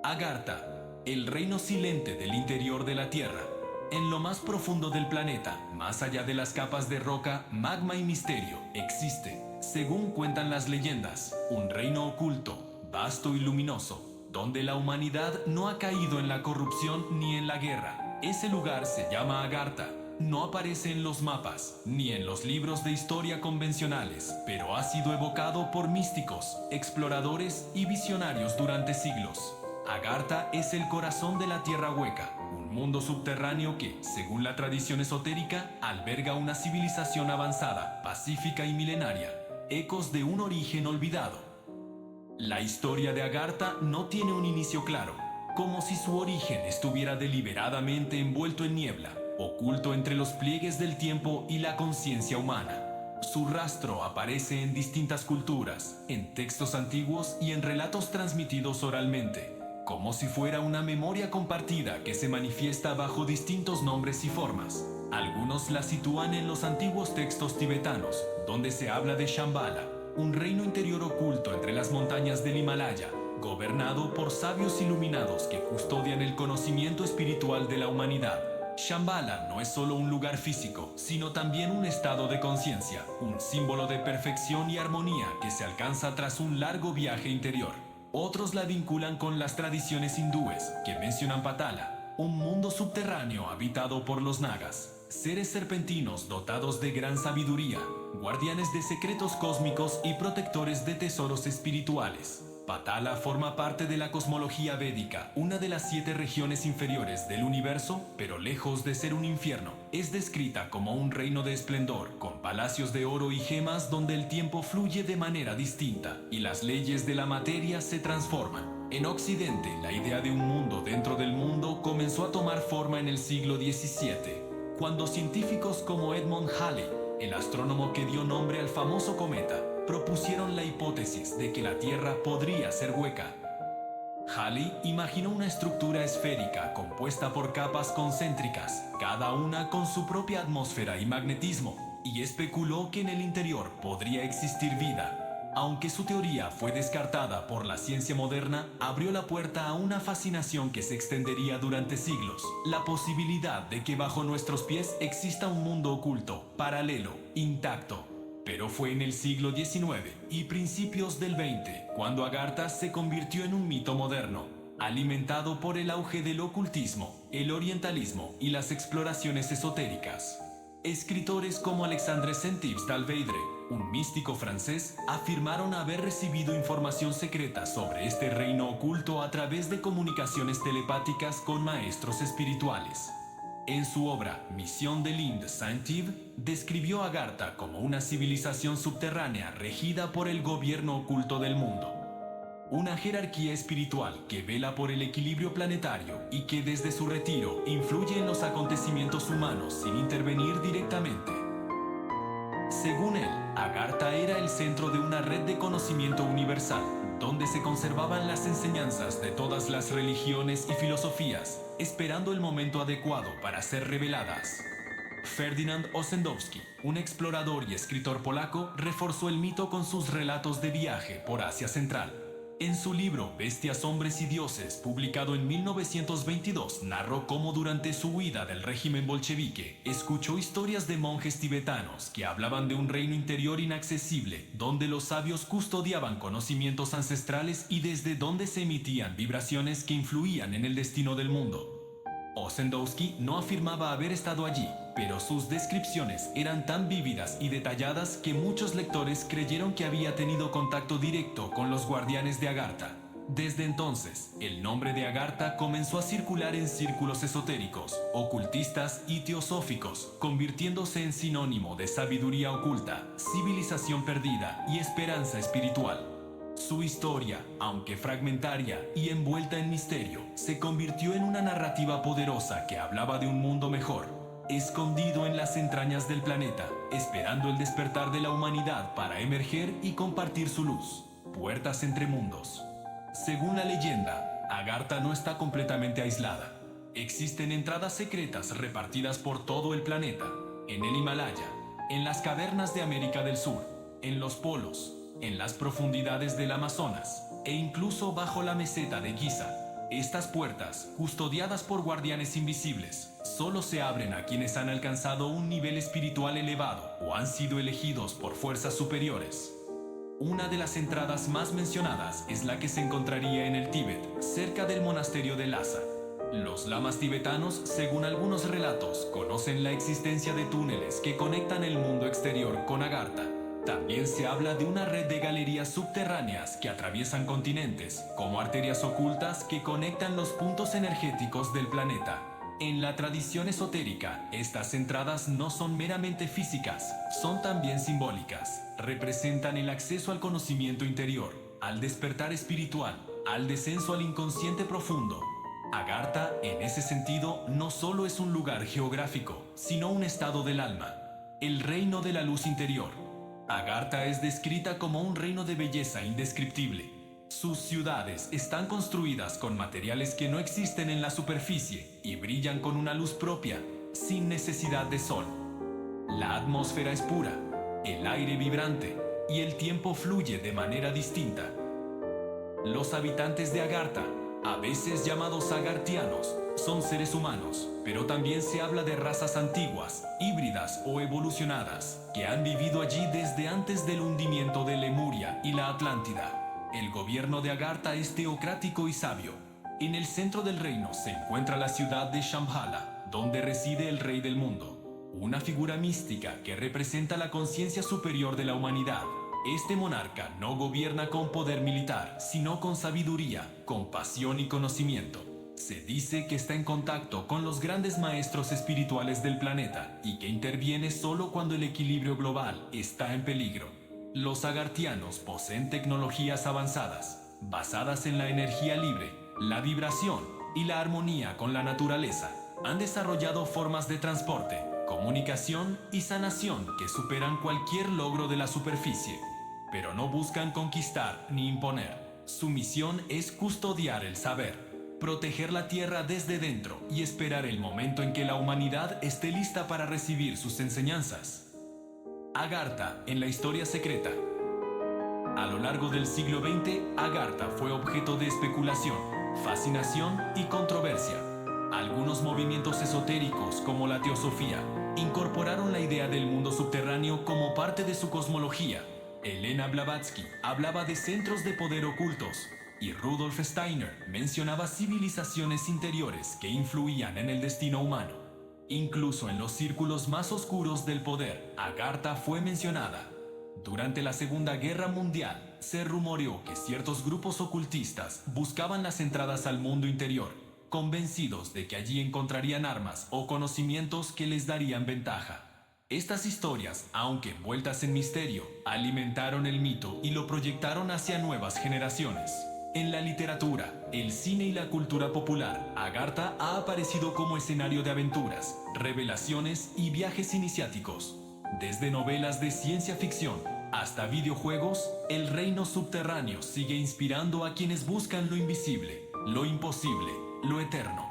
Agartha, el reino silente del interior de la Tierra. En lo más profundo del planeta, más allá de las capas de roca, magma y misterio, existe, según cuentan las leyendas, un reino oculto, vasto y luminoso, donde la humanidad no ha caído en la corrupción ni en la guerra. Ese lugar se llama Agartha. No aparece en los mapas, ni en los libros de historia convencionales, pero ha sido evocado por místicos, exploradores y visionarios durante siglos. Agartha es el corazón de la Tierra Hueca, un mundo subterráneo que, según la tradición esotérica, alberga una civilización avanzada, pacífica y milenaria, ecos de un origen olvidado. La historia de Agartha no tiene un inicio claro, como si su origen estuviera deliberadamente envuelto en niebla, oculto entre los pliegues del tiempo y la conciencia humana. Su rastro aparece en distintas culturas, en textos antiguos y en relatos transmitidos oralmente, como si fuera una memoria compartida que se manifiesta bajo distintos nombres y formas. Algunos la sitúan en los antiguos textos tibetanos, donde se habla de Shambhala, un reino interior oculto entre las montañas del Himalaya, gobernado por sabios iluminados que custodian el conocimiento espiritual de la humanidad. Shambhala no es solo un lugar físico, sino también un estado de conciencia, un símbolo de perfección y armonía que se alcanza tras un largo viaje interior. Otros la vinculan con las tradiciones hindúes, que mencionan Patala, un mundo subterráneo habitado por los nagas, seres serpentinos dotados de gran sabiduría, guardianes de secretos cósmicos y protectores de tesoros espirituales. Patala forma parte de la cosmología védica, una de las 7 regiones inferiores del universo, pero lejos de ser un infierno. Es descrita como un reino de esplendor, con palacios de oro y gemas donde el tiempo fluye de manera distinta y las leyes de la materia se transforman. En Occidente, la idea de un mundo dentro del mundo comenzó a tomar forma en el siglo XVII, cuando científicos como Edmund Halley, el astrónomo que dio nombre al famoso cometa, propusieron la hipótesis de que la Tierra podría ser hueca. Halley imaginó una estructura esférica compuesta por capas concéntricas, cada una con su propia atmósfera y magnetismo, y especuló que en el interior podría existir vida. Aunque su teoría fue descartada por la ciencia moderna, abrió la puerta a una fascinación que se extendería durante siglos: la posibilidad de que bajo nuestros pies exista un mundo oculto, paralelo, intacto. Pero fue en el siglo XIX y principios del XX cuando Agartha se convirtió en un mito moderno, alimentado por el auge del ocultismo, el orientalismo y las exploraciones esotéricas. Escritores como Alexandre Saint-Yves d'Alveidre, un místico francés, afirmaron haber recibido información secreta sobre este reino oculto a través de comunicaciones telepáticas con maestros espirituales. En su obra Misión de l'Inde Saint-Yves, describió a Agartha como una civilización subterránea regida por el gobierno oculto del mundo. Una jerarquía espiritual que vela por el equilibrio planetario y que desde su retiro influye en los acontecimientos humanos sin intervenir directamente. Según él, Agartha era el centro de una red de conocimiento universal, donde se conservaban las enseñanzas de todas las religiones y filosofías, esperando el momento adecuado para ser reveladas. Ferdynand Ossendowski, un explorador y escritor polaco, reforzó el mito con sus relatos de viaje por Asia Central. En su libro Bestias, Hombres y Dioses, publicado en 1922, narró cómo durante su huida del régimen bolchevique, escuchó historias de monjes tibetanos que hablaban de un reino interior inaccesible, donde los sabios custodiaban conocimientos ancestrales y desde donde se emitían vibraciones que influían en el destino del mundo. Ossendowski no afirmaba haber estado allí, pero sus descripciones eran tan vívidas y detalladas que muchos lectores creyeron que había tenido contacto directo con los guardianes de Agartha. Desde entonces, el nombre de Agartha comenzó a circular en círculos esotéricos, ocultistas y teosóficos, convirtiéndose en sinónimo de sabiduría oculta, civilización perdida y esperanza espiritual. Su historia, aunque fragmentaria y envuelta en misterio, se convirtió en una narrativa poderosa que hablaba de un mundo mejor, escondido en las entrañas del planeta, esperando el despertar de la humanidad para emerger y compartir su luz. Puertas entre mundos. Según la leyenda, Agartha no está completamente aislada. Existen entradas secretas repartidas por todo el planeta, en el Himalaya, en las cavernas de América del Sur, en los polos, en las profundidades del Amazonas e incluso bajo la meseta de Giza. Estas puertas, custodiadas por guardianes invisibles, solo se abren a quienes han alcanzado un nivel espiritual elevado o han sido elegidos por fuerzas superiores. Una de las entradas más mencionadas es la que se encontraría en el Tíbet, cerca del monasterio de Lhasa. Los lamas tibetanos, según algunos relatos, conocen la existencia de túneles que conectan el mundo exterior con Agartha. También se habla de una red de galerías subterráneas que atraviesan continentes, como arterias ocultas que conectan los puntos energéticos del planeta. En la tradición esotérica, estas entradas no son meramente físicas, son también simbólicas. Representan el acceso al conocimiento interior, al despertar espiritual, al descenso al inconsciente profundo. Agartha, en ese sentido, no solo es un lugar geográfico, sino un estado del alma, el reino de la luz interior. Agartha es descrita como un reino de belleza indescriptible. Sus ciudades están construidas con materiales que no existen en la superficie y brillan con una luz propia, sin necesidad de sol. La atmósfera es pura, el aire vibrante y el tiempo fluye de manera distinta. Los habitantes de Agartha, a veces llamados agartianos, son seres humanos, pero también se habla de razas antiguas, híbridas o evolucionadas, que han vivido allí desde antes del hundimiento de Lemuria y la Atlántida. El gobierno de Agartha es teocrático y sabio. En el centro del reino se encuentra la ciudad de Shambhala, donde reside el rey del mundo, una figura mística que representa la conciencia superior de la humanidad. Este monarca no gobierna con poder militar, sino con sabiduría, compasión y conocimiento. Se dice que está en contacto con los grandes maestros espirituales del planeta y que interviene solo cuando el equilibrio global está en peligro. Los agartianos poseen tecnologías avanzadas, basadas en la energía libre, la vibración y la armonía con la naturaleza. Han desarrollado formas de transporte, comunicación y sanación que superan cualquier logro de la superficie. Pero no buscan conquistar ni imponer. Su misión es custodiar el saber, proteger la tierra desde dentro y esperar el momento en que la humanidad esté lista para recibir sus enseñanzas. Agartha en la historia secreta. A lo largo del siglo XX, Agartha fue objeto de especulación, fascinación y controversia. Algunos movimientos esotéricos, como la teosofía, incorporaron la idea del mundo subterráneo como parte de su cosmología. Elena Blavatsky hablaba de centros de poder ocultos, y Rudolf Steiner mencionaba civilizaciones interiores que influían en el destino humano. Incluso en los círculos más oscuros del poder, Agartha fue mencionada. Durante la Segunda Guerra Mundial, se rumoreó que ciertos grupos ocultistas buscaban las entradas al mundo interior, convencidos de que allí encontrarían armas o conocimientos que les darían ventaja. Estas historias, aunque envueltas en misterio, alimentaron el mito y lo proyectaron hacia nuevas generaciones. En la literatura, el cine y la cultura popular, Agartha ha aparecido como escenario de aventuras, revelaciones y viajes iniciáticos. Desde novelas de ciencia ficción hasta videojuegos, el reino subterráneo sigue inspirando a quienes buscan lo invisible, lo imposible, lo eterno.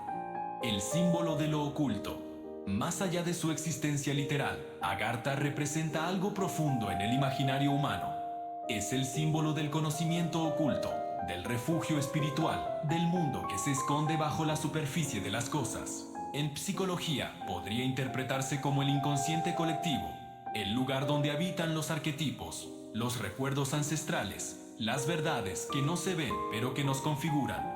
El símbolo de lo oculto. Más allá de su existencia literal, Agartha representa algo profundo en el imaginario humano. Es el símbolo del conocimiento oculto, del refugio espiritual, del mundo que se esconde bajo la superficie de las cosas. En psicología, podría interpretarse como el inconsciente colectivo, el lugar donde habitan los arquetipos, los recuerdos ancestrales, las verdades que no se ven pero que nos configuran.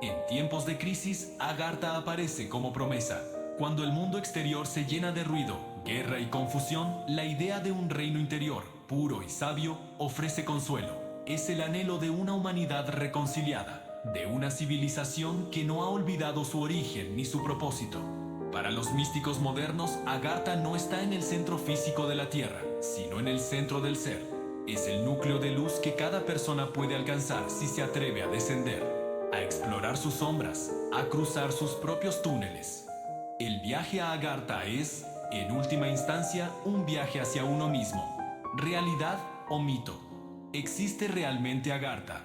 En tiempos de crisis, Agartha aparece como promesa. Cuando el mundo exterior se llena de ruido, guerra y confusión, la idea de un reino interior, puro y sabio, ofrece consuelo. Es el anhelo de una humanidad reconciliada, de una civilización que no ha olvidado su origen ni su propósito. Para los místicos modernos, Agartha no está en el centro físico de la Tierra, sino en el centro del ser. Es el núcleo de luz que cada persona puede alcanzar si se atreve a descender, a explorar sus sombras, a cruzar sus propios túneles. El viaje a Agartha es, en última instancia, un viaje hacia uno mismo. ¿Realidad o mito? ¿Existe realmente Agartha?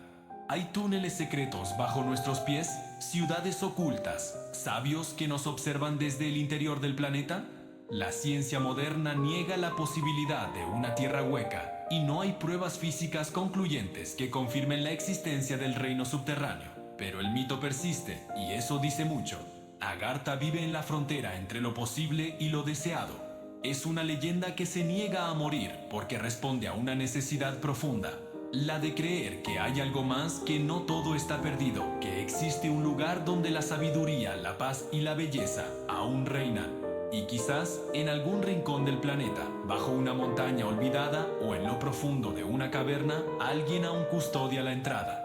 ¿Hay túneles secretos bajo nuestros pies? ¿Ciudades ocultas? ¿Sabios que nos observan desde el interior del planeta? La ciencia moderna niega la posibilidad de una tierra hueca y no hay pruebas físicas concluyentes que confirmen la existencia del reino subterráneo. Pero el mito persiste, y eso dice mucho. Agartha vive en la frontera entre lo posible y lo deseado. Es una leyenda que se niega a morir porque responde a una necesidad profunda, la de creer que hay algo más, que no todo está perdido, que existe un lugar donde la sabiduría, la paz y la belleza aún reinan. Y quizás en algún rincón del planeta, bajo una montaña olvidada o en lo profundo de una caverna, alguien aún custodia la entrada.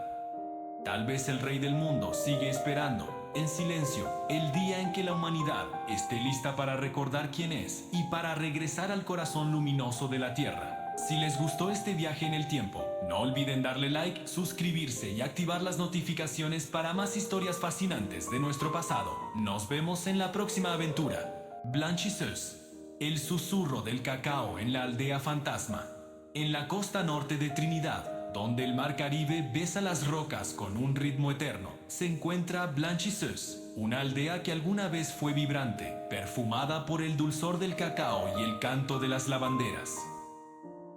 Tal vez el rey del mundo sigue esperando, en silencio, el día en que la humanidad esté lista para recordar quién es y para regresar al corazón luminoso de la Tierra. Si les gustó este viaje en el tiempo, no olviden darle like, suscribirse y activar las notificaciones para más historias fascinantes de nuestro pasado. Nos vemos en la próxima aventura. Blanchisseuse, el susurro del cacao en la aldea fantasma, en la costa norte de Trinidad, donde el mar Caribe besa las rocas con un ritmo eterno, se encuentra Blanchisseuse, una aldea que alguna vez fue vibrante, perfumada por el dulzor del cacao y el canto de las lavanderas.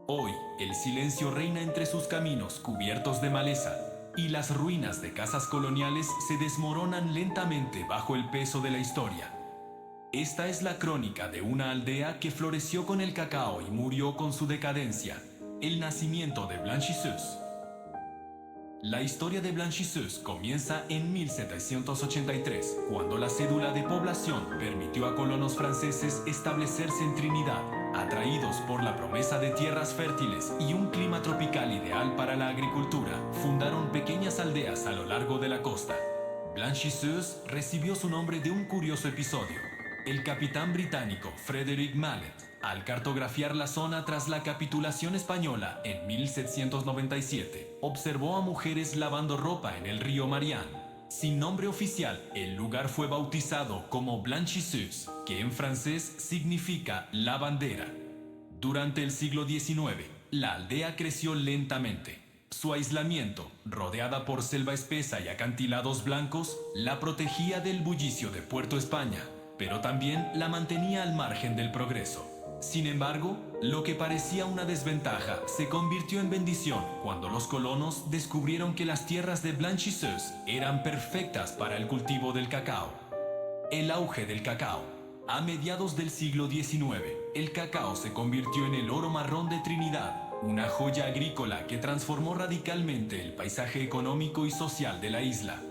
Hoy, el silencio reina entre sus caminos cubiertos de maleza, y las ruinas de casas coloniales se desmoronan lentamente bajo el peso de la historia. Esta es la crónica de una aldea que floreció con el cacao y murió con su decadencia. El nacimiento de Blanchisseuse. La historia de Blanchisseuse comienza en 1783, cuando la cédula de población permitió a colonos franceses establecerse en Trinidad, atraídos por la promesa de tierras fértiles y un clima tropical ideal para la agricultura. Fundaron pequeñas aldeas a lo largo de la costa. Blanchisseuse recibió su nombre de un curioso episodio. El capitán británico Frederick Mallet, al cartografiar la zona tras la capitulación española en 1797, observó a mujeres lavando ropa en el río Marianne. Sin nombre oficial, el lugar fue bautizado como Blanchisseuse, que en francés significa lavandera. Durante el siglo XIX, la aldea creció lentamente. Su aislamiento, rodeada por selva espesa y acantilados blancos, la protegía del bullicio de Puerto España, pero también la mantenía al margen del progreso. Sin embargo, lo que parecía una desventaja se convirtió en bendición cuando los colonos descubrieron que las tierras de Blanchisseuse eran perfectas para el cultivo del cacao. El auge del cacao. A mediados del siglo XIX, el cacao se convirtió en el oro marrón de Trinidad, una joya agrícola que transformó radicalmente el paisaje económico y social de la isla.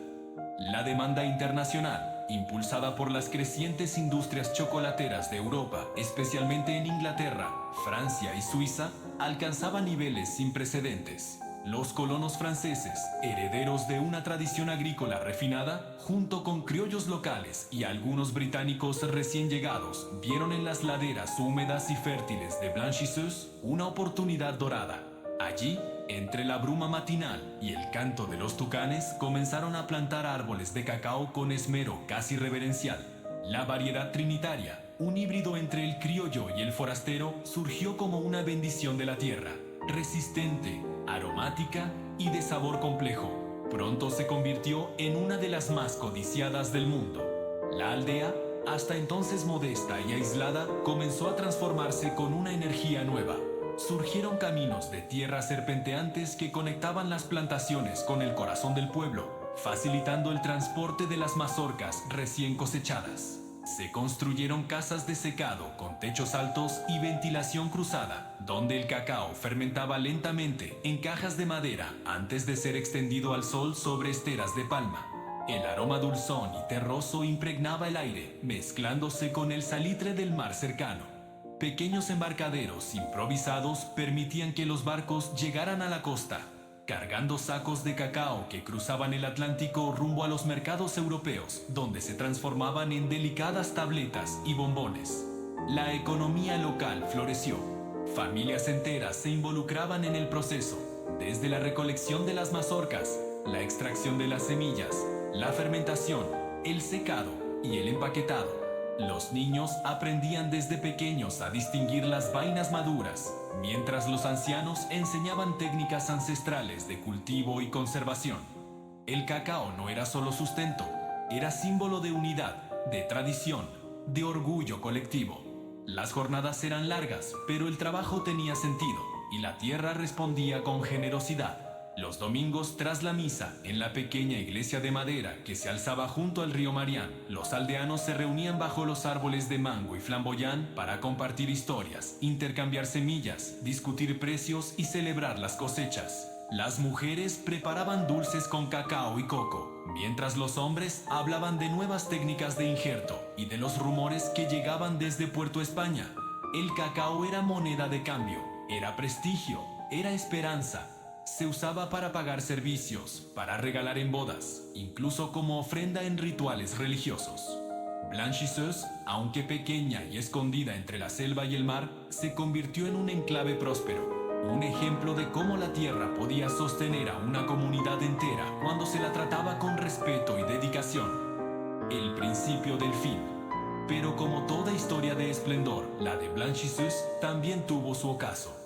La demanda internacional, impulsada por las crecientes industrias chocolateras de Europa, especialmente en Inglaterra, Francia y Suiza, alcanzaba niveles sin precedentes. Los colonos franceses, herederos de una tradición agrícola refinada, junto con criollos locales y algunos británicos recién llegados, vieron en las laderas húmedas y fértiles de Blanchisseuse una oportunidad dorada. Allí, entre la bruma matinal y el canto de los tucanes, comenzaron a plantar árboles de cacao con esmero casi reverencial. La variedad trinitaria, un híbrido entre el criollo y el forastero, surgió como una bendición de la tierra, resistente, aromática y de sabor complejo. Pronto se convirtió en una de las más codiciadas del mundo. La aldea, hasta entonces modesta y aislada, comenzó a transformarse con una energía nueva. Surgieron caminos de tierra serpenteantes que conectaban las plantaciones con el corazón del pueblo, facilitando el transporte de las mazorcas recién cosechadas. Se construyeron casas de secado con techos altos y ventilación cruzada, donde el cacao fermentaba lentamente en cajas de madera antes de ser extendido al sol sobre esteras de palma. El aroma dulzón y terroso impregnaba el aire, mezclándose con el salitre del mar cercano. Pequeños embarcaderos improvisados permitían que los barcos llegaran a la costa, cargando sacos de cacao que cruzaban el Atlántico rumbo a los mercados europeos, donde se transformaban en delicadas tabletas y bombones. La economía local floreció. Familias enteras se involucraban en el proceso, desde la recolección de las mazorcas, la extracción de las semillas, la fermentación, el secado y el empaquetado. Los niños aprendían desde pequeños a distinguir las vainas maduras, mientras los ancianos enseñaban técnicas ancestrales de cultivo y conservación. El cacao no era solo sustento, era símbolo de unidad, de tradición, de orgullo colectivo. Las jornadas eran largas, pero el trabajo tenía sentido, y la tierra respondía con generosidad. Los domingos tras la misa, en la pequeña iglesia de madera que se alzaba junto al río Marián, los aldeanos se reunían bajo los árboles de mango y flamboyán para compartir historias, intercambiar semillas, discutir precios y celebrar las cosechas. Las mujeres preparaban dulces con cacao y coco, mientras los hombres hablaban de nuevas técnicas de injerto y de los rumores que llegaban desde Puerto España. El cacao era moneda de cambio, era prestigio, era esperanza. Se usaba para pagar servicios, para regalar en bodas, incluso como ofrenda en rituales religiosos. Blanchisseuse, aunque pequeña y escondida entre la selva y el mar, se convirtió en un enclave próspero, un ejemplo de cómo la tierra podía sostener a una comunidad entera cuando se la trataba con respeto y dedicación. El principio del fin. Pero como toda historia de esplendor, la de Blanchisseuse también tuvo su ocaso.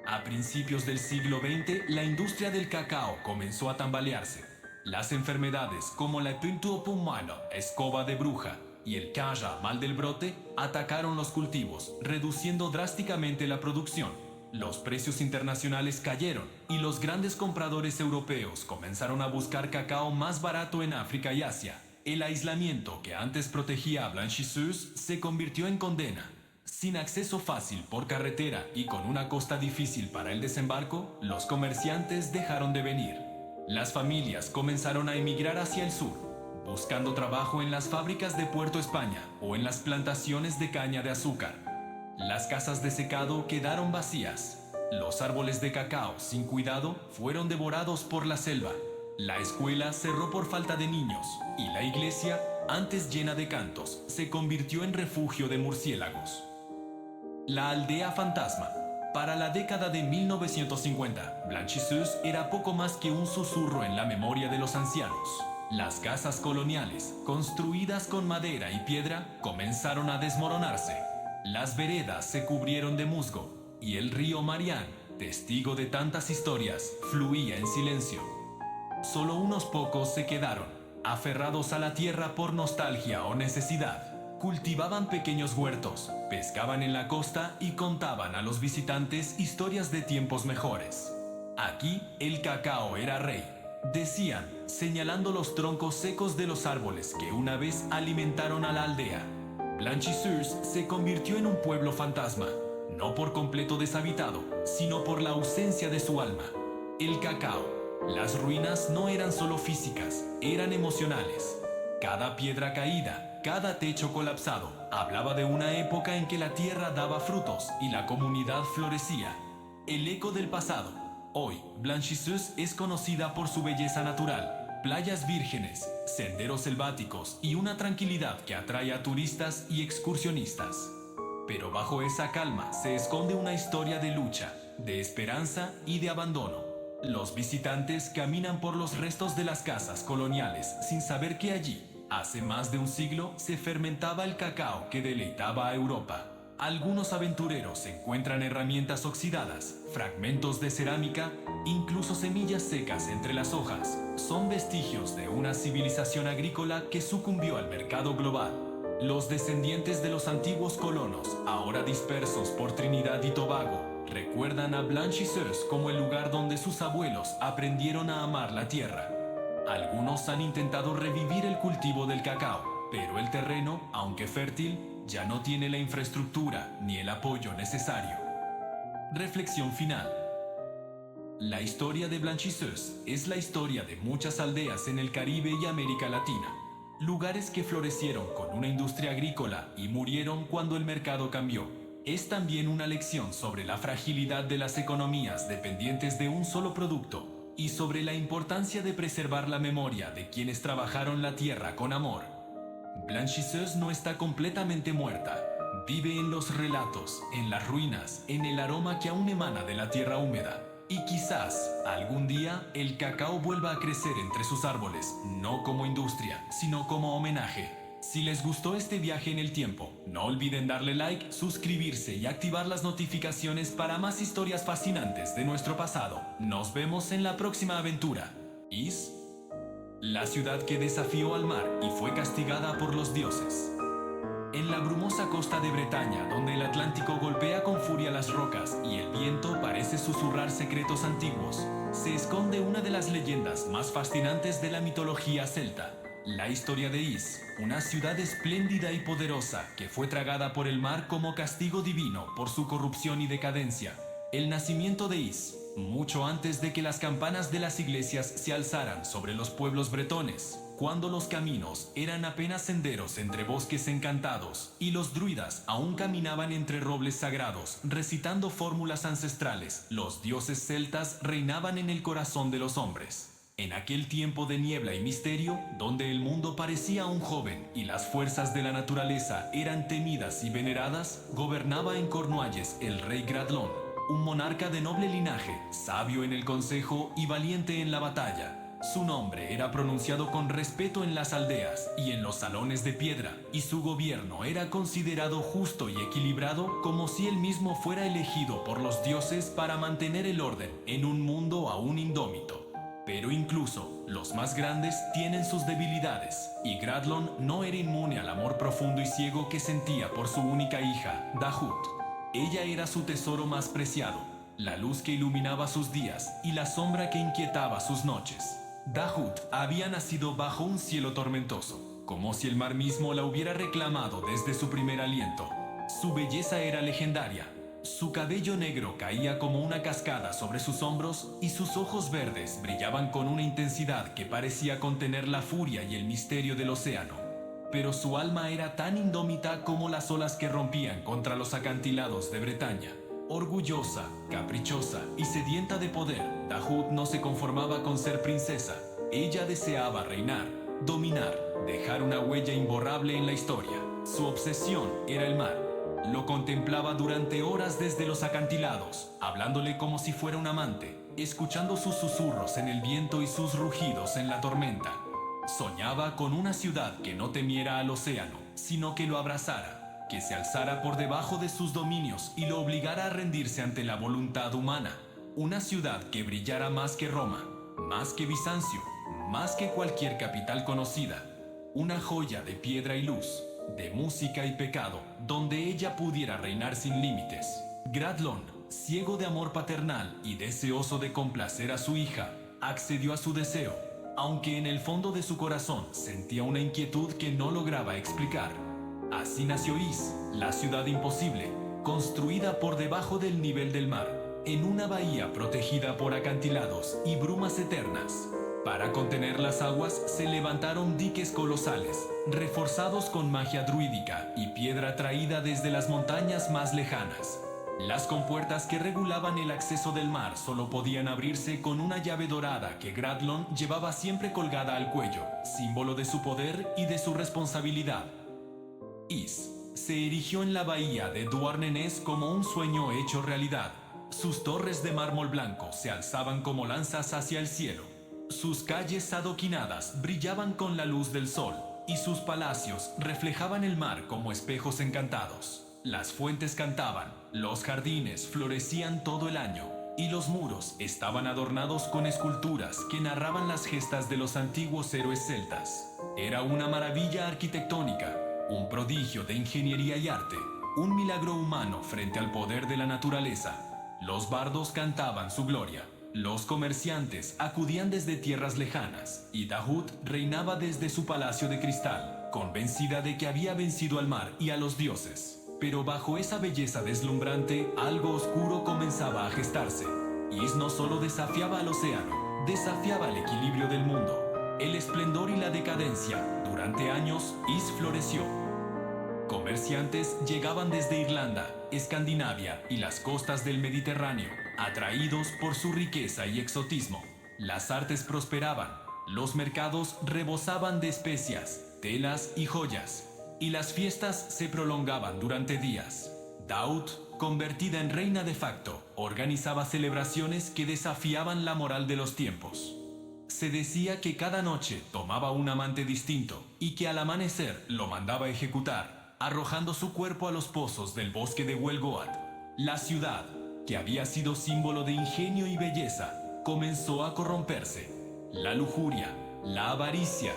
A principios del siglo XX, la industria del cacao comenzó a tambalearse. Las enfermedades como la pulto pumano, escoba de bruja, y el caja, mal del brote, atacaron los cultivos, reduciendo drásticamente la producción. Los precios internacionales cayeron y los grandes compradores europeos comenzaron a buscar cacao más barato en África y Asia. El aislamiento que antes protegía a Blanchisseuse se convirtió en condena. Sin acceso fácil por carretera y con una costa difícil para el desembarco, los comerciantes dejaron de venir. Las familias comenzaron a emigrar hacia el sur, buscando trabajo en las fábricas de Puerto España o en las plantaciones de caña de azúcar. Las casas de secado quedaron vacías. Los árboles de cacao, sin cuidado, fueron devorados por la selva. La escuela cerró por falta de niños y la iglesia, antes llena de cantos, se convirtió en refugio de murciélagos. La aldea fantasma. Para la década de 1950, Blanchisseuse era poco más que un susurro en la memoria de los ancianos. Las casas coloniales, construidas con madera y piedra, comenzaron a desmoronarse. Las veredas se cubrieron de musgo, y el río Marián, testigo de tantas historias, fluía en silencio. Solo unos pocos se quedaron, aferrados a la tierra por nostalgia o necesidad. Cultivaban pequeños huertos, pescaban en la costa y contaban a los visitantes historias de tiempos mejores. Aquí el cacao era rey, decían, señalando los troncos secos de los árboles que una vez alimentaron a la aldea. Blanchisseuse se convirtió en un pueblo fantasma, no por completo deshabitado, sino por la ausencia de su alma. El cacao. Las ruinas no eran solo físicas, eran emocionales. Cada piedra caída, cada techo colapsado, hablaba de una época en que la tierra daba frutos y la comunidad florecía. El eco del pasado. Hoy, Blanchisseuse es conocida por su belleza natural, playas vírgenes, senderos selváticos y una tranquilidad que atrae a turistas y excursionistas. Pero bajo esa calma se esconde una historia de lucha, de esperanza y de abandono. Los visitantes caminan por los restos de las casas coloniales sin saber que allí, hace más de un siglo, se fermentaba el cacao que deleitaba a Europa. Algunos aventureros encuentran herramientas oxidadas, fragmentos de cerámica, incluso semillas secas entre las hojas. Son vestigios de una civilización agrícola que sucumbió al mercado global. Los descendientes de los antiguos colonos, ahora dispersos por Trinidad y Tobago, recuerdan a Blanchisseuse como el lugar donde sus abuelos aprendieron a amar la tierra. Algunos han intentado revivir el cultivo del cacao, pero el terreno, aunque fértil, ya no tiene la infraestructura ni el apoyo necesario. Reflexión final. La historia de Blanchisseuse es la historia de muchas aldeas en el Caribe y América Latina, lugares que florecieron con una industria agrícola y murieron cuando el mercado cambió. Es también una lección sobre la fragilidad de las economías dependientes de un solo producto y sobre la importancia de preservar la memoria de quienes trabajaron la tierra con amor. Blanchisseuse no está completamente muerta. Vive en los relatos, en las ruinas, en el aroma que aún emana de la tierra húmeda. Y quizás, algún día, el cacao vuelva a crecer entre sus árboles, no como industria, sino como homenaje. Si les gustó este viaje en el tiempo, no olviden darle like, suscribirse y activar las notificaciones para más historias fascinantes de nuestro pasado. Nos vemos en la próxima aventura. Is, la ciudad que desafió al mar y fue castigada por los dioses. En la brumosa costa de Bretaña, donde el Atlántico golpea con furia las rocas y el viento parece susurrar secretos antiguos, se esconde una de las leyendas más fascinantes de la mitología celta. La historia de Is, una ciudad espléndida y poderosa que fue tragada por el mar como castigo divino por su corrupción y decadencia. El nacimiento de Is, mucho antes de que las campanas de las iglesias se alzaran sobre los pueblos bretones, cuando los caminos eran apenas senderos entre bosques encantados y los druidas aún caminaban entre robles sagrados, recitando fórmulas ancestrales, los dioses celtas reinaban en el corazón de los hombres. En aquel tiempo de niebla y misterio, donde el mundo parecía un joven y las fuerzas de la naturaleza eran temidas y veneradas, gobernaba en Cornualles el rey Gradlón, un monarca de noble linaje, sabio en el consejo y valiente en la batalla. Su nombre era pronunciado con respeto en las aldeas y en los salones de piedra, y su gobierno era considerado justo y equilibrado, como si él mismo fuera elegido por los dioses para mantener el orden en un mundo aún indómito. Pero incluso los más grandes tienen sus debilidades, y Gradlón no era inmune al amor profundo y ciego que sentía por su única hija, Dahut. Ella era su tesoro más preciado, la luz que iluminaba sus días y la sombra que inquietaba sus noches. Dahut había nacido bajo un cielo tormentoso, como si el mar mismo la hubiera reclamado desde su primer aliento. Su belleza era legendaria. Su cabello negro caía como una cascada sobre sus hombros y sus ojos verdes brillaban con una intensidad que parecía contener la furia y el misterio del océano. Pero su alma era tan indómita como las olas que rompían contra los acantilados de Bretaña. Orgullosa, caprichosa y sedienta de poder, Dahut no se conformaba con ser princesa. Ella deseaba reinar, dominar, dejar una huella imborrable en la historia. Su obsesión era el mar. Lo contemplaba durante horas desde los acantilados, hablándole como si fuera un amante, escuchando sus susurros en el viento y sus rugidos en la tormenta. Soñaba con una ciudad que no temiera al océano, sino que lo abrazara, que se alzara por debajo de sus dominios y lo obligara a rendirse ante la voluntad humana. Una ciudad que brillara más que Roma, más que Bizancio, más que cualquier capital conocida. Una joya de piedra y luz, de música y pecado, donde ella pudiera reinar sin límites. Gradlón, ciego de amor paternal y deseoso de complacer a su hija, accedió a su deseo, aunque en el fondo de su corazón sentía una inquietud que no lograba explicar. Así nació Is, la ciudad imposible, construida por debajo del nivel del mar, en una bahía protegida por acantilados y brumas eternas. Para contener las aguas se levantaron diques colosales, reforzados con magia druídica y piedra traída desde las montañas más lejanas. Las compuertas que regulaban el acceso del mar solo podían abrirse con una llave dorada que Gradlón llevaba siempre colgada al cuello, símbolo de su poder y de su responsabilidad. Is se erigió en la bahía de Douarnenez como un sueño hecho realidad. Sus torres de mármol blanco se alzaban como lanzas hacia el cielo. Sus calles adoquinadas brillaban con la luz del sol, y sus palacios reflejaban el mar como espejos encantados. Las fuentes cantaban, los jardines florecían todo el año, y los muros estaban adornados con esculturas que narraban las gestas de los antiguos héroes celtas. Era una maravilla arquitectónica, un prodigio de ingeniería y arte, un milagro humano frente al poder de la naturaleza. Los bardos cantaban su gloria. Los comerciantes acudían desde tierras lejanas, y Dahut reinaba desde su palacio de cristal, convencida de que había vencido al mar y a los dioses. Pero bajo esa belleza deslumbrante, algo oscuro comenzaba a gestarse. Is no solo desafiaba al océano, desafiaba el equilibrio del mundo. El esplendor y la decadencia. Durante años, Is floreció. Comerciantes llegaban desde Irlanda, Escandinavia y las costas del Mediterráneo, atraídos por su riqueza y exotismo. Las artes prosperaban, los mercados rebosaban de especias, telas y joyas, y las fiestas se prolongaban durante días. Dahut, convertida en reina de facto, organizaba celebraciones que desafiaban la moral de los tiempos. Se decía que cada noche tomaba un amante distinto y que al amanecer lo mandaba ejecutar, arrojando su cuerpo a los pozos del bosque de Welgoat. La ciudad, que había sido símbolo de ingenio y belleza, comenzó a corromperse. La lujuria, la avaricia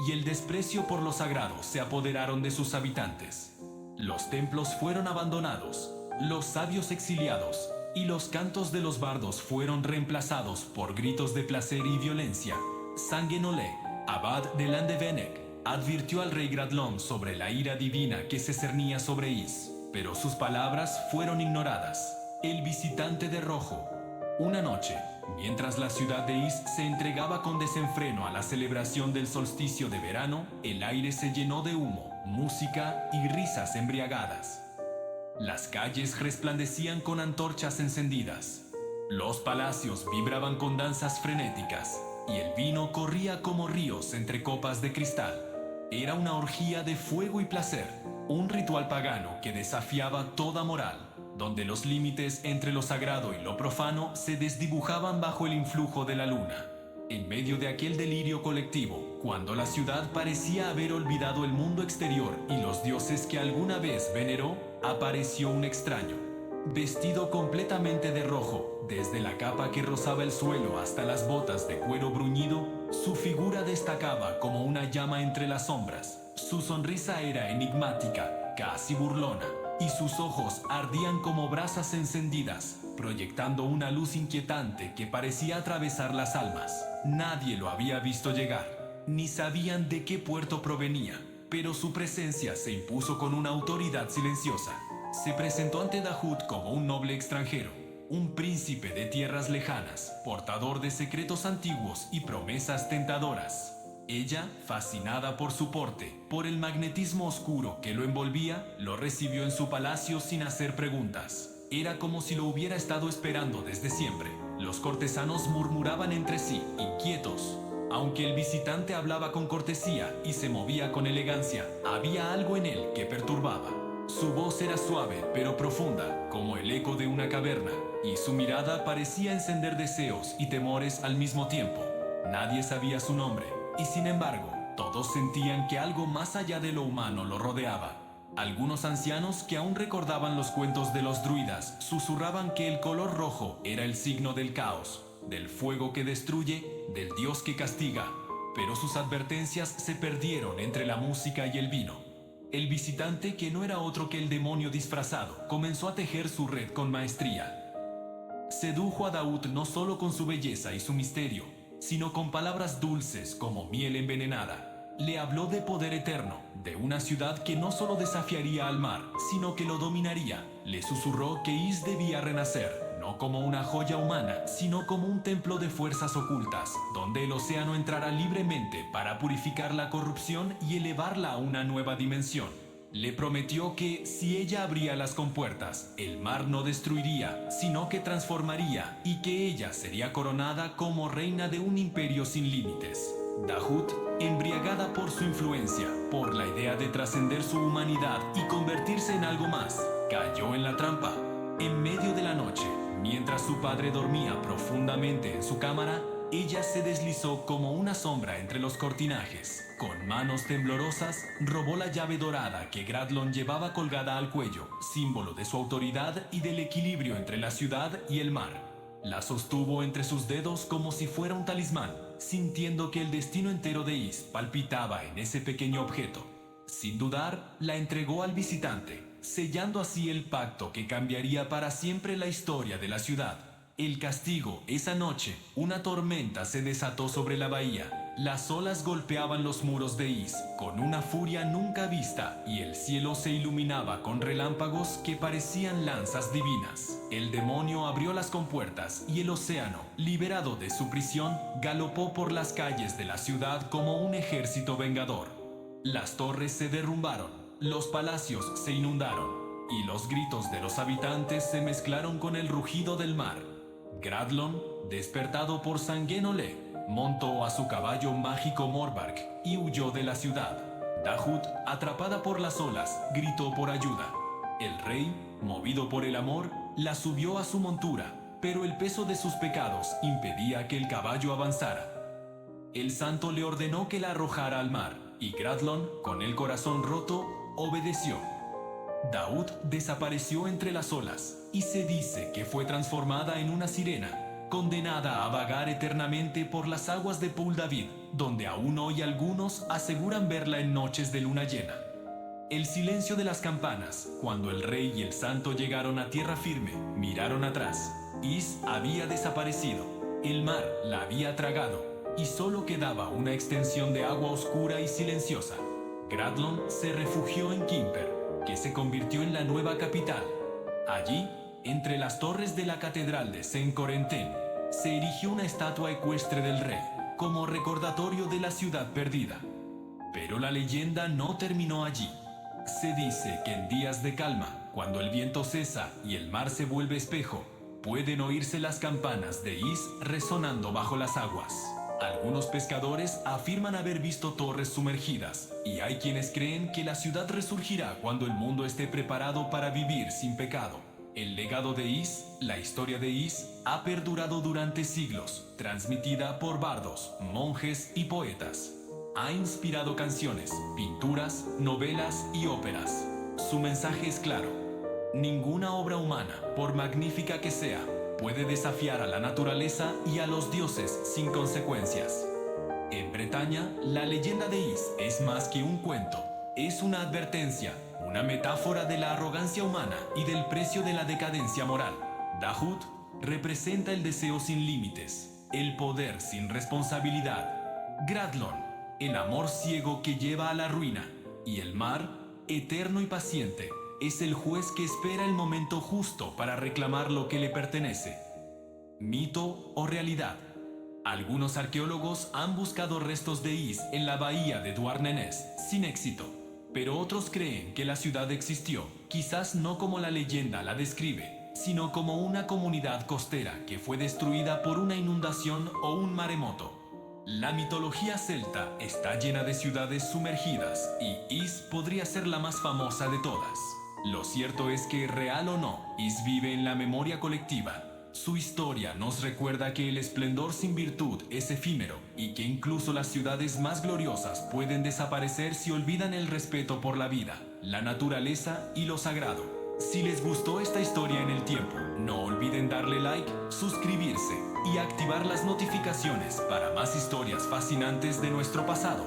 y el desprecio por lo sagrado se apoderaron de sus habitantes. Los templos fueron abandonados, los sabios exiliados, y los cantos de los bardos fueron reemplazados por gritos de placer y violencia. Sanguenolé, abad de Landevenek, advirtió al rey Gradlon sobre la ira divina que se cernía sobre Is, pero sus palabras fueron ignoradas. El visitante de rojo. Una noche, mientras la ciudad de Is se entregaba con desenfreno a la celebración del solsticio de verano, el aire se llenó de humo, música y risas embriagadas. Las calles resplandecían con antorchas encendidas. Los palacios vibraban con danzas frenéticas y el vino corría como ríos entre copas de cristal. Era una orgía de fuego y placer, un ritual pagano que desafiaba toda moral, donde los límites entre lo sagrado y lo profano se desdibujaban bajo el influjo de la luna. En medio de aquel delirio colectivo, cuando la ciudad parecía haber olvidado el mundo exterior y los dioses que alguna vez veneró, apareció un extraño. Vestido completamente de rojo, desde la capa que rozaba el suelo hasta las botas de cuero bruñido, su figura destacaba como una llama entre las sombras. Su sonrisa era enigmática, casi burlona, y sus ojos ardían como brasas encendidas, proyectando una luz inquietante que parecía atravesar las almas. Nadie lo había visto llegar, ni sabían de qué puerto provenía, pero su presencia se impuso con una autoridad silenciosa. Se presentó ante Dahut como un noble extranjero, un príncipe de tierras lejanas, portador de secretos antiguos y promesas tentadoras. Ella, fascinada por su porte, por el magnetismo oscuro que lo envolvía, lo recibió en su palacio sin hacer preguntas. Era como si lo hubiera estado esperando desde siempre. Los cortesanos murmuraban entre sí, inquietos. Aunque el visitante hablaba con cortesía y se movía con elegancia, había algo en él que perturbaba. Su voz era suave pero profunda, como el eco de una caverna, y su mirada parecía encender deseos y temores al mismo tiempo. Nadie sabía su nombre, y sin embargo, todos sentían que algo más allá de lo humano lo rodeaba. Algunos ancianos que aún recordaban los cuentos de los druidas susurraban que el color rojo era el signo del caos, del fuego que destruye, del dios que castiga, pero sus advertencias se perdieron entre la música y el vino. El visitante, que no era otro que el demonio disfrazado, comenzó a tejer su red con maestría. Sedujo a Dahut no solo con su belleza y su misterio, sino con palabras dulces como miel envenenada. Le habló de poder eterno, de una ciudad que no solo desafiaría al mar, sino que lo dominaría. Le susurró que Is debía renacer, no como una joya humana, sino como un templo de fuerzas ocultas, donde el océano entrará libremente para purificar la corrupción y elevarla a una nueva dimensión. Le prometió que, si ella abría las compuertas, el mar no destruiría, sino que transformaría, y que ella sería coronada como reina de un imperio sin límites. Dahut, embriagada por su influencia, por la idea de trascender su humanidad y convertirse en algo más, cayó en la trampa. En medio de la noche, mientras su padre dormía profundamente en su cámara, ella se deslizó como una sombra entre los cortinajes. Con manos temblorosas, robó la llave dorada que Gradlon llevaba colgada al cuello, símbolo de su autoridad y del equilibrio entre la ciudad y el mar. La sostuvo entre sus dedos como si fuera un talismán, sintiendo que el destino entero de Is palpitaba en ese pequeño objeto. Sin dudar, la entregó al visitante, sellando así el pacto que cambiaría para siempre la historia de la ciudad. El castigo, esa noche, una tormenta se desató sobre la bahía. Las olas golpeaban los muros de Is con una furia nunca vista y el cielo se iluminaba con relámpagos que parecían lanzas divinas. El demonio abrió las compuertas y el océano, liberado de su prisión, galopó por las calles de la ciudad como un ejército vengador. Las torres se derrumbaron, los palacios se inundaron y los gritos de los habitantes se mezclaron con el rugido del mar. Gradlon, despertado por Sanguenolé, montó a su caballo mágico Morbark y huyó de la ciudad. Dahut, atrapada por las olas, gritó por ayuda. El rey, movido por el amor, la subió a su montura, pero el peso de sus pecados impedía que el caballo avanzara. El santo le ordenó que la arrojara al mar, y Gradlon, con el corazón roto, obedeció. Dahut desapareció entre las olas, y se dice que fue transformada en una sirena, condenada a vagar eternamente por las aguas de Pul David, donde aún hoy algunos aseguran verla en noches de luna llena. El silencio de las campanas, cuando el rey y el santo llegaron a tierra firme, miraron atrás. Is había desaparecido, el mar la había tragado, y solo quedaba una extensión de agua oscura y silenciosa. Gradlon se refugió en Quimper, que se convirtió en la nueva capital. Allí, entre las torres de la catedral de Saint-Corentin, se erigió una estatua ecuestre del rey, como recordatorio de la ciudad perdida. Pero la leyenda no terminó allí. Se dice que en días de calma, cuando el viento cesa y el mar se vuelve espejo, pueden oírse las campanas de Is resonando bajo las aguas. Algunos pescadores afirman haber visto torres sumergidas, y hay quienes creen que la ciudad resurgirá cuando el mundo esté preparado para vivir sin pecado. El legado de Is, la historia de Is, ha perdurado durante siglos, transmitida por bardos, monjes y poetas. Ha inspirado canciones, pinturas, novelas y óperas. Su mensaje es claro: ninguna obra humana, por magnífica que sea, puede desafiar a la naturaleza y a los dioses sin consecuencias. En Bretaña, la leyenda de Is es más que un cuento, es una advertencia, una metáfora de la arrogancia humana y del precio de la decadencia moral. Dahut representa el deseo sin límites, el poder sin responsabilidad. Gradlon, el amor ciego que lleva a la ruina, y el mar, eterno y paciente, es el juez que espera el momento justo para reclamar lo que le pertenece. ¿Mito o realidad? Algunos arqueólogos han buscado restos de Is en la bahía de Douarnenez, sin éxito, pero otros creen que la ciudad existió, quizás no como la leyenda la describe, sino como una comunidad costera que fue destruida por una inundación o un maremoto. La mitología celta está llena de ciudades sumergidas y Is podría ser la más famosa de todas. Lo cierto es que, real o no, Is vive en la memoria colectiva. Su historia nos recuerda que el esplendor sin virtud es efímero y que incluso las ciudades más gloriosas pueden desaparecer si olvidan el respeto por la vida, la naturaleza y lo sagrado. Si les gustó esta historia en el tiempo, no olviden darle like, suscribirse y activar las notificaciones para más historias fascinantes de nuestro pasado.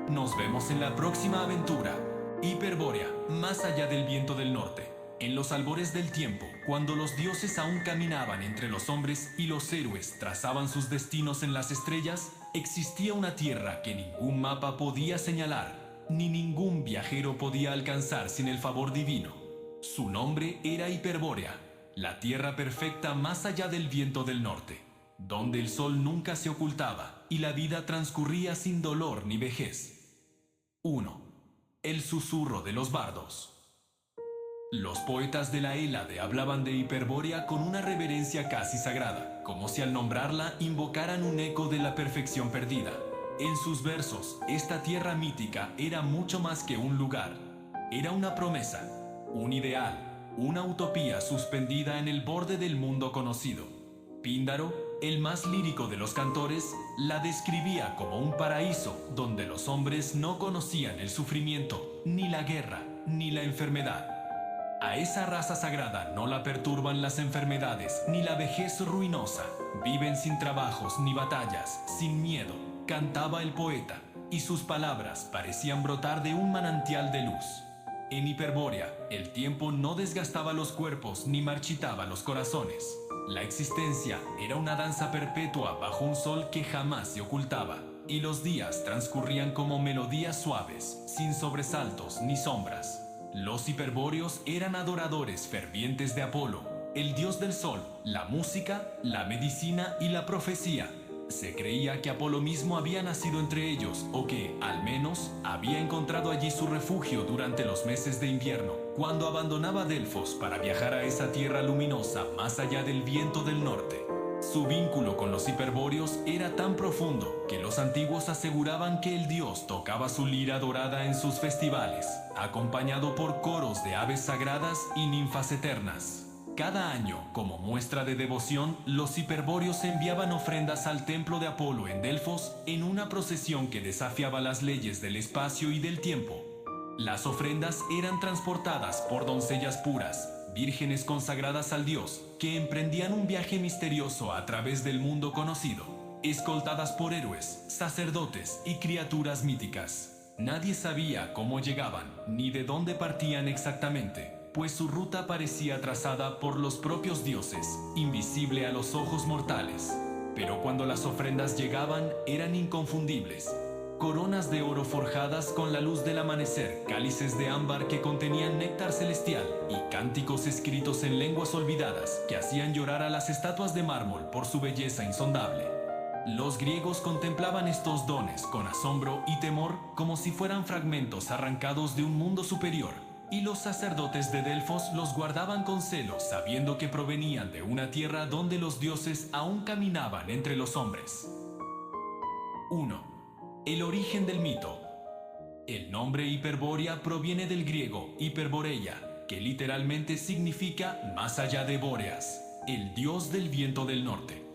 Nos vemos en la próxima aventura. Hiperbórea, más allá del viento del norte. En los albores del tiempo, cuando los dioses aún caminaban entre los hombres y los héroes trazaban sus destinos en las estrellas, existía una tierra que ningún mapa podía señalar, ni ningún viajero podía alcanzar sin el favor divino. Su nombre era Hiperbórea, la tierra perfecta más allá del viento del norte, donde el sol nunca se ocultaba y la vida transcurría sin dolor ni vejez. 1. El susurro de los bardos. Los poetas de la Hélade hablaban de Hiperbórea con una reverencia casi sagrada, como si al nombrarla invocaran un eco de la perfección perdida. En sus versos, esta tierra mítica era mucho más que un lugar. Era una promesa, un ideal, una utopía suspendida en el borde del mundo conocido. Píndaro, el más lírico de los cantores, la describía como un paraíso donde los hombres no conocían el sufrimiento, ni la guerra, ni la enfermedad. A esa raza sagrada no la perturban las enfermedades ni la vejez ruinosa. Viven sin trabajos ni batallas, sin miedo, cantaba el poeta, y sus palabras parecían brotar de un manantial de luz. En Hiperbórea, el tiempo no desgastaba los cuerpos ni marchitaba los corazones. La existencia era una danza perpetua bajo un sol que jamás se ocultaba, y los días transcurrían como melodías suaves, sin sobresaltos ni sombras. Los hiperbóreos eran adoradores fervientes de Apolo, el dios del sol, la música, la medicina y la profecía. Se creía que Apolo mismo había nacido entre ellos, o que, al menos, había encontrado allí su refugio durante los meses de invierno, cuando abandonaba Delfos para viajar a esa tierra luminosa más allá del viento del norte. Su vínculo con los hiperbóreos era tan profundo que los antiguos aseguraban que el dios tocaba su lira dorada en sus festivales, acompañado por coros de aves sagradas y ninfas eternas. Cada año, como muestra de devoción, los hiperbóreos enviaban ofrendas al templo de Apolo en Delfos en una procesión que desafiaba las leyes del espacio y del tiempo. Las ofrendas eran transportadas por doncellas puras, vírgenes consagradas al dios, que emprendían un viaje misterioso a través del mundo conocido, escoltadas por héroes, sacerdotes y criaturas míticas. Nadie sabía cómo llegaban ni de dónde partían exactamente, pues su ruta parecía trazada por los propios dioses, invisible a los ojos mortales. Pero cuando las ofrendas llegaban, eran inconfundibles. Coronas de oro forjadas con la luz del amanecer, cálices de ámbar que contenían néctar celestial y cánticos escritos en lenguas olvidadas que hacían llorar a las estatuas de mármol por su belleza insondable. Los griegos contemplaban estos dones con asombro y temor como si fueran fragmentos arrancados de un mundo superior, y los sacerdotes de Delfos los guardaban con celo, sabiendo que provenían de una tierra donde los dioses aún caminaban entre los hombres. 1. El origen del mito. El nombre Hiperbórea proviene del griego Hyperboreia, que literalmente significa más allá de Bóreas, el dios del viento del norte.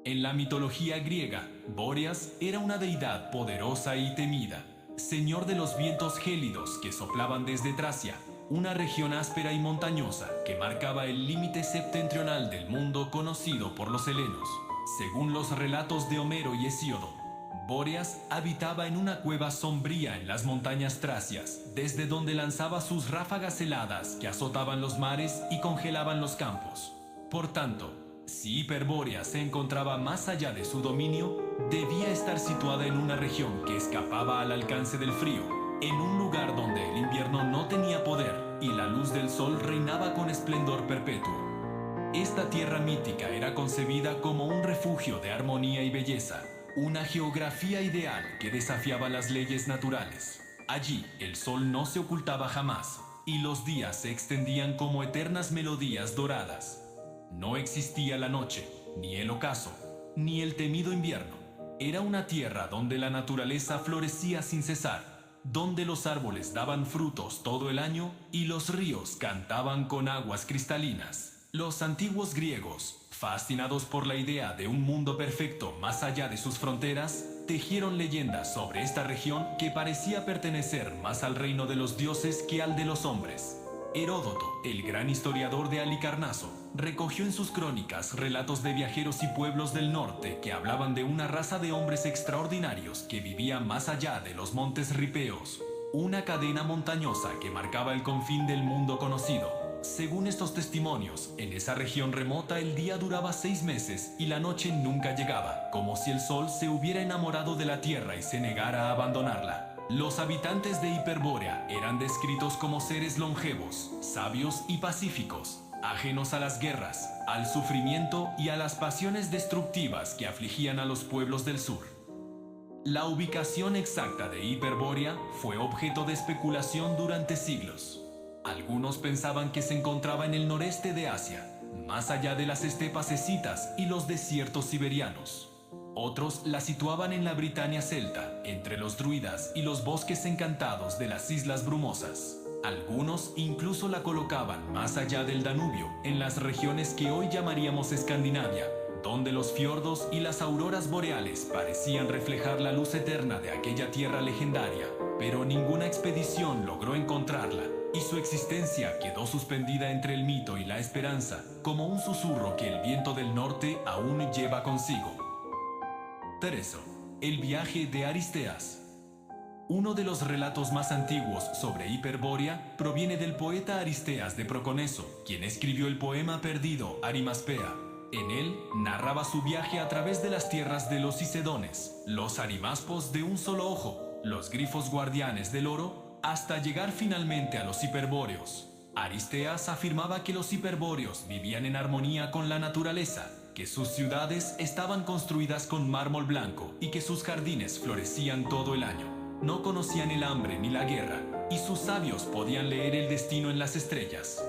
En la mitología griega, Bóreas era una deidad poderosa y temida, señor de los vientos gélidos que soplaban desde Tracia, una región áspera y montañosa que marcaba el límite septentrional del mundo conocido por los helenos. Según los relatos de Homero y Hesíodo, Bóreas habitaba en una cueva sombría en las montañas tracias, desde donde lanzaba sus ráfagas heladas que azotaban los mares y congelaban los campos. Por tanto, si Hiperbórea se encontraba más allá de su dominio, debía estar situada en una región que escapaba al alcance del frío, en un lugar donde el invierno no tenía poder y la luz del sol reinaba con esplendor perpetuo. Esta tierra mítica era concebida como un refugio de armonía y belleza, una geografía ideal que desafiaba las leyes naturales. Allí el sol no se ocultaba jamás y los días se extendían como eternas melodías doradas. No existía la noche, ni el ocaso, ni el temido invierno. Era una tierra donde la naturaleza florecía sin cesar, donde los árboles daban frutos todo el año y los ríos cantaban con aguas cristalinas. Los antiguos griegos, fascinados por la idea de un mundo perfecto más allá de sus fronteras, tejieron leyendas sobre esta región que parecía pertenecer más al reino de los dioses que al de los hombres. Heródoto, el gran historiador de Halicarnaso, recogió en sus crónicas relatos de viajeros y pueblos del norte que hablaban de una raza de hombres extraordinarios que vivía más allá de los montes ripeos, una cadena montañosa que marcaba el confín del mundo conocido. Según estos testimonios, en esa región remota el día duraba 6 meses y la noche nunca llegaba, como si el sol se hubiera enamorado de la tierra y se negara a abandonarla. Los habitantes de Hiperbórea eran descritos como seres longevos, sabios y pacíficos, ajenos a las guerras, al sufrimiento y a las pasiones destructivas que afligían a los pueblos del sur. La ubicación exacta de Hiperbórea fue objeto de especulación durante siglos. Algunos pensaban que se encontraba en el noreste de Asia, más allá de las estepas escitas y los desiertos siberianos. Otros la situaban en la Britania celta, entre los druidas y los bosques encantados de las Islas Brumosas. Algunos incluso la colocaban más allá del Danubio, en las regiones que hoy llamaríamos Escandinavia, donde los fiordos y las auroras boreales parecían reflejar la luz eterna de aquella tierra legendaria, pero ninguna expedición logró encontrarla, y su existencia quedó suspendida entre el mito y la esperanza, como un susurro que el viento del norte aún lleva consigo. 3. El viaje de Aristeas. Uno de los relatos más antiguos sobre Hiperbórea proviene del poeta Aristeas de Proconeso, quien escribió el poema perdido Arimaspea. En él narraba su viaje a través de las tierras de los Isedones, los arimaspos de un solo ojo, los grifos guardianes del oro, hasta llegar finalmente a los hiperbóreos. Aristeas afirmaba que los hiperbóreos vivían en armonía con la naturaleza, que sus ciudades estaban construidas con mármol blanco y que sus jardines florecían todo el año. No conocían el hambre ni la guerra, y sus sabios podían leer el destino en las estrellas.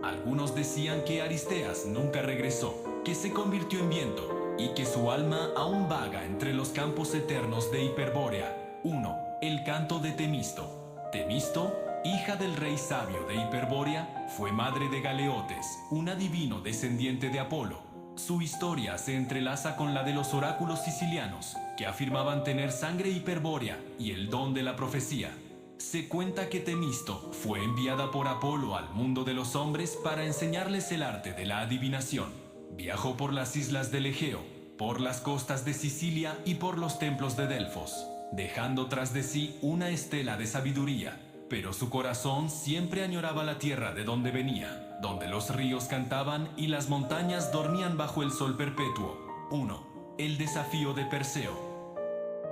Algunos decían que Aristeas nunca regresó, que se convirtió en viento, y que su alma aún vaga entre los campos eternos de Hiperbórea. 1. El canto de Temisto. Temisto, hija del rey sabio de Hiperbórea, fue madre de Galeotes, un adivino descendiente de Apolo. Su historia se entrelaza con la de los oráculos sicilianos, que afirmaban tener sangre hiperbórea y el don de la profecía. Se cuenta que Temisto fue enviada por Apolo al mundo de los hombres para enseñarles el arte de la adivinación. Viajó por las islas del Egeo, por las costas de Sicilia y por los templos de Delfos. dejando tras de sí una estela de sabiduría. Pero su corazón siempre añoraba la tierra de donde venía, donde los ríos cantaban y las montañas dormían bajo el sol perpetuo. 1. El desafío de Perseo.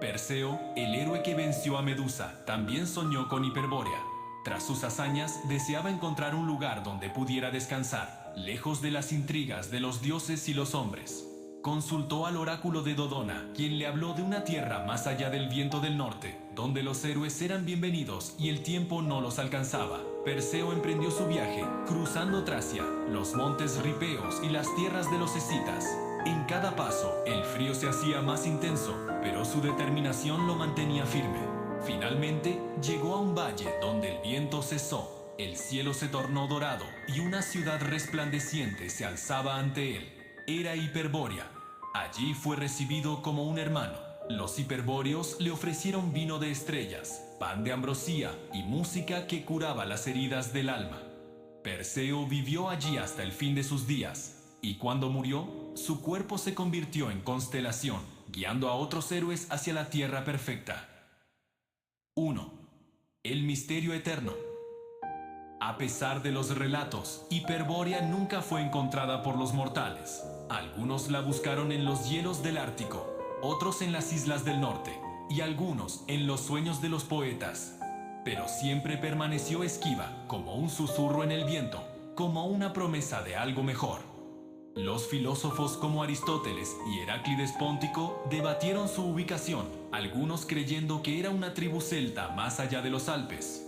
Perseo, el héroe que venció a Medusa, también soñó con Hiperbórea. Tras sus hazañas, deseaba encontrar un lugar donde pudiera descansar, lejos de las intrigas de los dioses y los hombres. Consultó al oráculo de Dodona, quien le habló de una tierra más allá del viento del norte, donde los héroes eran bienvenidos y el tiempo no los alcanzaba. Perseo emprendió su viaje, cruzando Tracia, los montes ripeos y las tierras de los escitas. En cada paso, el frío se hacía más intenso, pero su determinación lo mantenía firme. Finalmente, llegó a un valle donde el viento cesó, el cielo se tornó dorado y una ciudad resplandeciente se alzaba ante él. Era Hiperbórea. Allí fue recibido como un hermano. Los hiperbóreos le ofrecieron vino de estrellas, pan de ambrosía y música que curaba las heridas del alma. Perseo vivió allí hasta el fin de sus días, y cuando murió, su cuerpo se convirtió en constelación, guiando a otros héroes hacia la tierra perfecta. 1. El misterio eterno. A pesar de los relatos, Hiperbórea nunca fue encontrada por los mortales. Algunos la buscaron en los hielos del Ártico, otros en las islas del norte, y algunos en los sueños de los poetas. Pero siempre permaneció esquiva, como un susurro en el viento, como una promesa de algo mejor. Los filósofos como Aristóteles y Heráclides Póntico debatieron su ubicación, algunos creyendo que era una tribu celta más allá de los Alpes.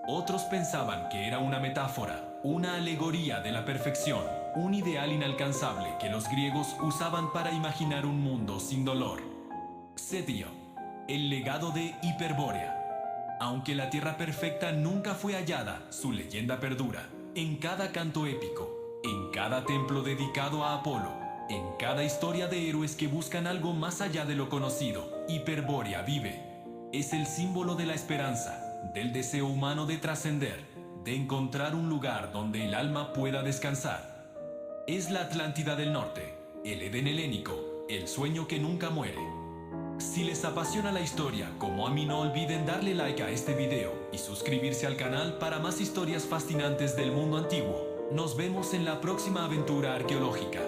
Otros pensaban que era una metáfora, una alegoría de la perfección, un ideal inalcanzable que los griegos usaban para imaginar un mundo sin dolor. Setio, el legado de Hiperbórea. Aunque la tierra perfecta nunca fue hallada, su leyenda perdura. En cada canto épico, en cada templo dedicado a Apolo, en cada historia de héroes que buscan algo más allá de lo conocido, Hiperbórea vive. Es el símbolo de la esperanza, del deseo humano de trascender, de encontrar un lugar donde el alma pueda descansar. Es la Atlántida del Norte, el Edén helénico, el sueño que nunca muere. Si les apasiona la historia, como a mí, no olviden darle like a este video y suscribirse al canal para más historias fascinantes del mundo antiguo. Nos vemos en la próxima aventura arqueológica.